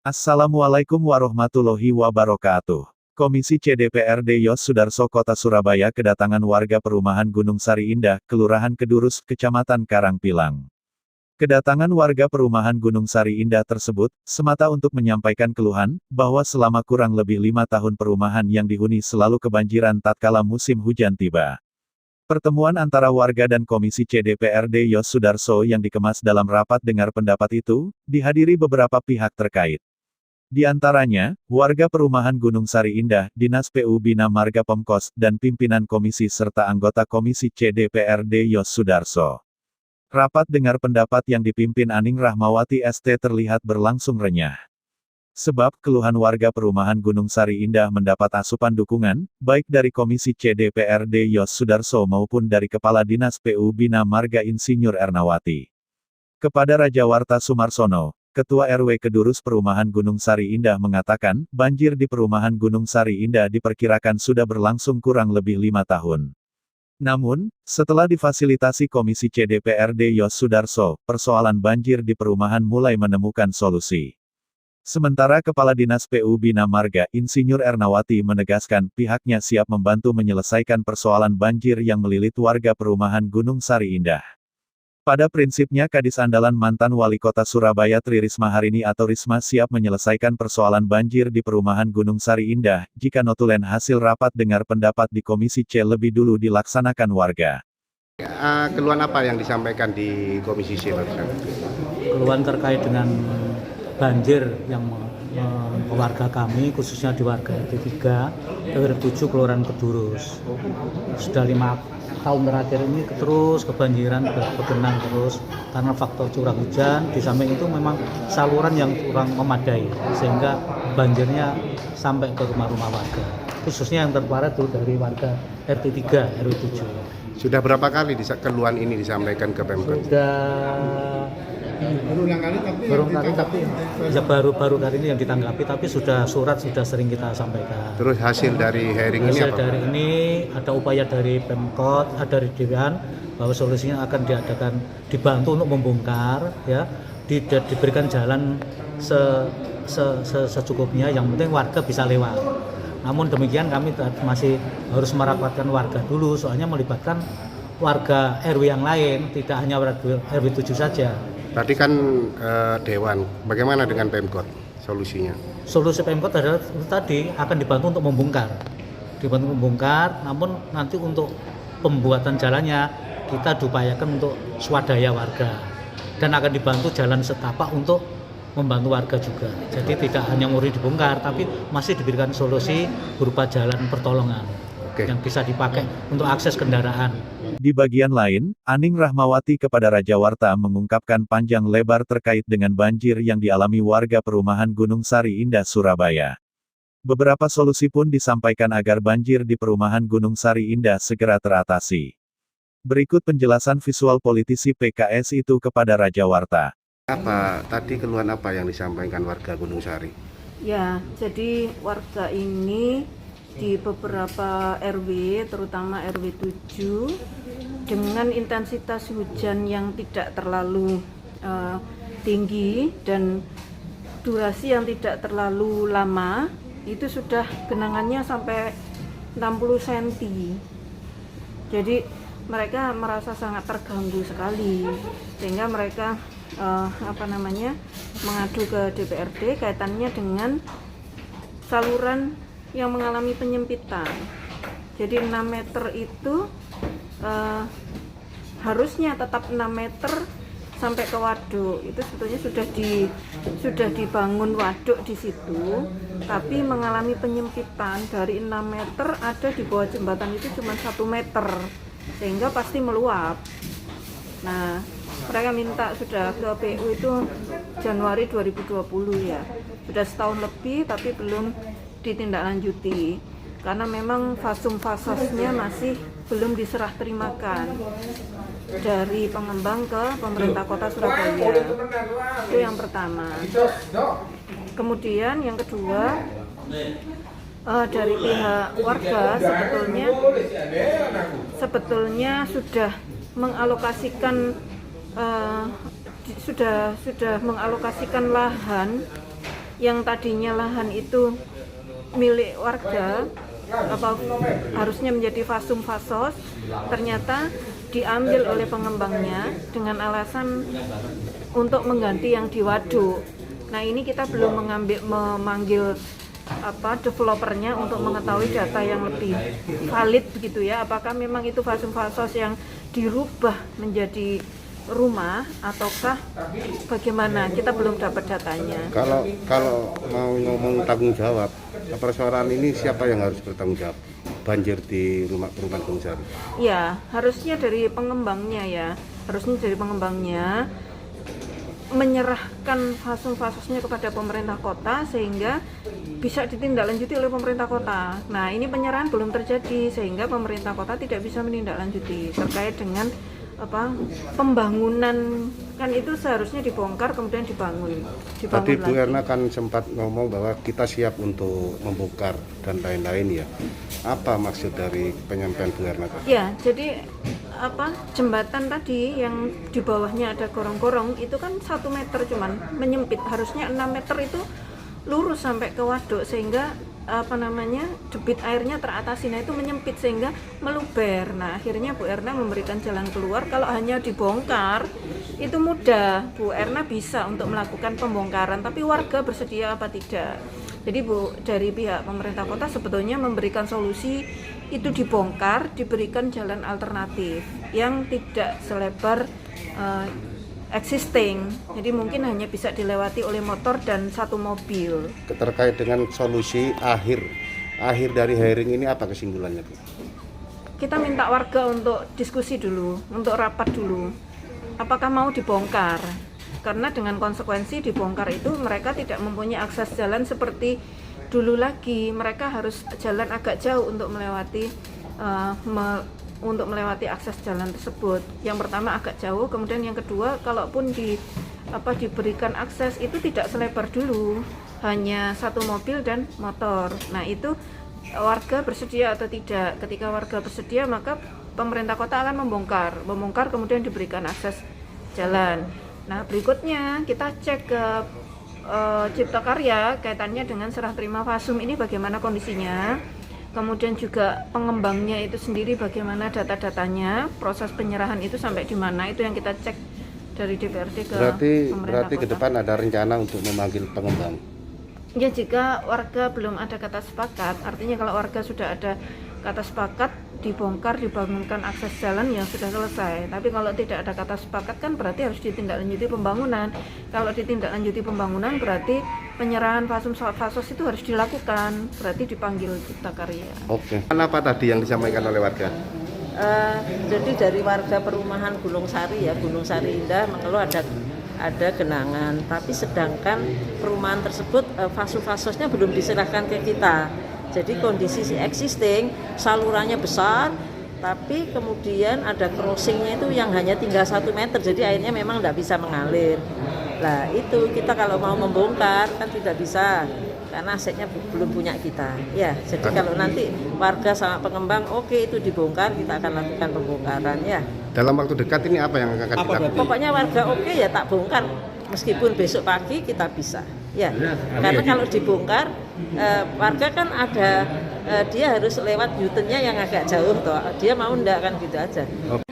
Assalamualaikum warahmatullahi wabarakatuh. Komisi C DPRD Yos Sudarso Kota Surabaya kedatangan warga perumahan Gunung Sari Indah, Kelurahan Kedurus, Kecamatan Karangpilang. Kedatangan warga perumahan Gunung Sari Indah tersebut, semata untuk menyampaikan keluhan, bahwa selama kurang lebih 5 tahun perumahan yang dihuni selalu kebanjiran tatkala musim hujan tiba. Pertemuan antara warga dan Komisi C DPRD Yos Sudarso yang dikemas dalam rapat dengar pendapat itu, dihadiri beberapa pihak terkait. Di antaranya, warga perumahan Gunung Sari Indah, Dinas PU Bina Marga Pemkos, dan pimpinan komisi serta anggota Komisi C DPRD Yos Sudarso. Rapat dengar pendapat yang dipimpin Aning Rahmawati ST terlihat berlangsung renyah. Sebab keluhan warga perumahan Gunung Sari Indah mendapat asupan dukungan, baik dari Komisi C DPRD Yos Sudarso maupun dari Kepala Dinas PU Bina Marga Insinyur Ernawati. Kepada Rajawarta Sumarsono, Ketua RW Kedurus Perumahan Gunung Sari Indah mengatakan, banjir di Perumahan Gunung Sari Indah diperkirakan sudah berlangsung kurang lebih 5 tahun. Namun, setelah difasilitasi Komisi C DPRD Yos Sudarso, persoalan banjir di perumahan mulai menemukan solusi. Sementara Kepala Dinas PU Bina Marga, Insinyur Ernawati menegaskan pihaknya siap membantu menyelesaikan persoalan banjir yang melilit warga perumahan Gunung Sari Indah. Pada prinsipnya Kadis Andalan mantan Wali Kota Surabaya Tri Risma Harini atau Risma siap menyelesaikan persoalan banjir di perumahan Gunung Sari Indah, jika notulen hasil rapat dengar pendapat di Komisi C lebih dulu dilaksanakan warga. Keluhan apa yang disampaikan di Komisi C? Keluhan terkait dengan banjir yang warga kami, khususnya di warga RT 3, RW 7 Kelurahan Kedurus. Sudah 5 tahun terakhir ini terus kebanjiran, bergenang terus karena faktor curah hujan. Di samping itu memang saluran yang kurang memadai sehingga banjirnya sampai ke rumah-rumah warga, khususnya yang terparah itu dari warga RT 3 RW 7. Sudah berapa kali keluhan ini disampaikan ke Pemkot? Sudah baru kali ya baru kali ini yang ditanggapi, tapi sudah sering kita sampaikan. Terus hasil dari hearing ini apa? Hasil dari ini ada upaya dari Pemkot, dari Dewan, bahwa solusinya akan dibantu untuk membongkar, ya, diberikan jalan secukupnya, yang penting warga bisa lewat. Namun demikian kami masih harus merapatkan warga dulu, soalnya melibatkan warga RW yang lain, tidak hanya warga RW 7 saja. Tadi kan Dewan, bagaimana dengan Pemkot solusinya? Solusi Pemkot adalah tadi akan dibantu untuk membongkar, namun nanti untuk pembuatan jalannya kita diupayakan untuk swadaya warga, dan akan dibantu jalan setapak untuk membantu warga juga. Jadi tidak hanya murni dibongkar, tapi masih diberikan solusi berupa jalan pertolongan yang bisa dipakai untuk akses kendaraan. Di bagian lain, Aning Rahmawati kepada Rajawarta mengungkapkan panjang lebar terkait dengan banjir yang dialami warga perumahan Gunung Sari Indah Surabaya. Beberapa solusi pun disampaikan agar banjir di perumahan Gunung Sari Indah segera teratasi. Berikut penjelasan visual politisi PKS itu kepada Rajawarta. Tadi keluhan apa yang disampaikan warga Gunung Sari? Ya, jadi warga ini di beberapa RW, terutama RW 7, dengan intensitas hujan yang tidak terlalu tinggi dan durasi yang tidak terlalu lama, itu sudah genangannya sampai 60 cm. Jadi mereka merasa sangat terganggu sekali, sehingga mereka mengadu ke DPRD kaitannya dengan saluran yang mengalami penyempitan. Jadi 6 meter itu harusnya tetap 6 meter sampai ke waduk. Itu sebetulnya sudah dibangun waduk di situ, tapi mengalami penyempitan dari 6 meter, ada di bawah jembatan itu cuma 1 meter, sehingga pasti meluap. Nah, mereka minta sudah ke PU itu Januari 2020 ya. Sudah setahun lebih tapi belum ditindaklanjuti karena memang fasum-fasasnya masih belum diserah terimakan dari pengembang ke pemerintah kota Surabaya. Itu yang pertama. Kemudian yang kedua, dari pihak warga sebetulnya sudah mengalokasikan lahan yang tadinya lahan itu milik warga apa harusnya menjadi fasum fasos, ternyata diambil oleh pengembangnya dengan alasan untuk mengganti yang di waduk. Nah, ini kita belum memanggil developernya untuk mengetahui data yang lebih valid begitu ya, apakah memang itu fasum fasos yang dirubah menjadi rumah ataukah bagaimana, kita belum dapat datanya. Kalau mau ngomong tanggung jawab, persoalan ini siapa yang harus bertanggung jawab banjir di rumah perumahan Gunung Sari? Ya, harusnya dari pengembangnya ya, menyerahkan fasum-fasosnya kepada pemerintah kota sehingga bisa ditindaklanjuti oleh pemerintah kota. Nah, ini penyerahan belum terjadi sehingga pemerintah kota tidak bisa menindaklanjuti terkait dengan pembangunan, kan itu seharusnya dibongkar kemudian dibangun Tadi Bu lagi. Erna kan sempat ngomong bahwa kita siap untuk membongkar dan lain-lain ya. Apa maksud dari penyampaian Bu Erna tadi? Ya, jadi jembatan tadi yang di bawahnya ada gorong-gorong itu kan 1 meter cuman menyempit, harusnya 6 meter itu lurus sampai ke waduk sehingga debit airnya teratasi. Nah, itu menyempit sehingga meluber. Nah, akhirnya Bu Erna memberikan jalan keluar. Kalau hanya dibongkar itu mudah, Bu Erna bisa untuk melakukan pembongkaran, tapi warga bersedia apa tidak. Jadi dari pihak pemerintah kota sebetulnya memberikan solusi itu dibongkar, diberikan jalan alternatif yang tidak selebar existing, jadi mungkin hanya bisa dilewati oleh motor dan 1 mobil. Terkait dengan solusi akhir dari hearing ini apa kesimpulannya Bu? Kita minta warga untuk diskusi dulu, untuk rapat dulu, apakah mau dibongkar, karena dengan konsekuensi dibongkar itu mereka tidak mempunyai akses jalan seperti dulu lagi, mereka harus jalan agak jauh untuk melewati akses jalan tersebut. Yang pertama agak jauh, kemudian yang kedua kalaupun diberikan akses itu tidak selebar dulu, hanya 1 mobil dan motor. Nah, itu warga bersedia atau tidak. Ketika warga bersedia maka pemerintah kota akan membongkar kemudian diberikan akses jalan. Nah, berikutnya kita cek ke Cipta Karya kaitannya dengan serah terima fasum ini bagaimana kondisinya. Kemudian juga pengembangnya itu sendiri bagaimana data-datanya, proses penyerahan itu sampai di mana, itu yang kita cek dari DPRD ke pemerintah berarti kota. ke depan ada rencana untuk memanggil pengembang. Ya, jika warga belum ada kata sepakat, artinya kalau warga sudah ada kata sepakat, dibongkar, dibangunkan akses jalan yang sudah selesai. Tapi kalau tidak ada kata sepakat kan berarti harus ditindaklanjuti pembangunan. Kalau ditindaklanjuti pembangunan berarti penyerahan fasum fasos itu harus dilakukan, berarti dipanggil Cipta Karya. Oke. Apa tadi yang disampaikan oleh warga? Jadi dari warga perumahan Gunung Sari ya, Gunung Sari Indah mengeluh ada genangan, tapi sedangkan perumahan tersebut fasum-fasosnya belum diserahkan ke kita. Jadi kondisi existing salurannya besar, tapi kemudian ada crossingnya itu yang hanya tinggal 1 meter, jadi airnya memang tidak bisa mengalir. Nah, itu kita kalau mau membongkar kan tidak bisa karena asetnya belum punya kita. Ya, jadi kalau nanti warga sama pengembang oke, itu dibongkar, kita akan lakukan pembongkaran ya. Dalam waktu dekat ini apa yang akan dilakukan? Pokoknya warga oke ya tak bongkar, meskipun besok pagi kita bisa. Ya, karena kalau dibongkar warga kan ada dia harus lewat U-turn-nya yang agak jauh toh. Dia mau enggak kan gitu aja. Oke.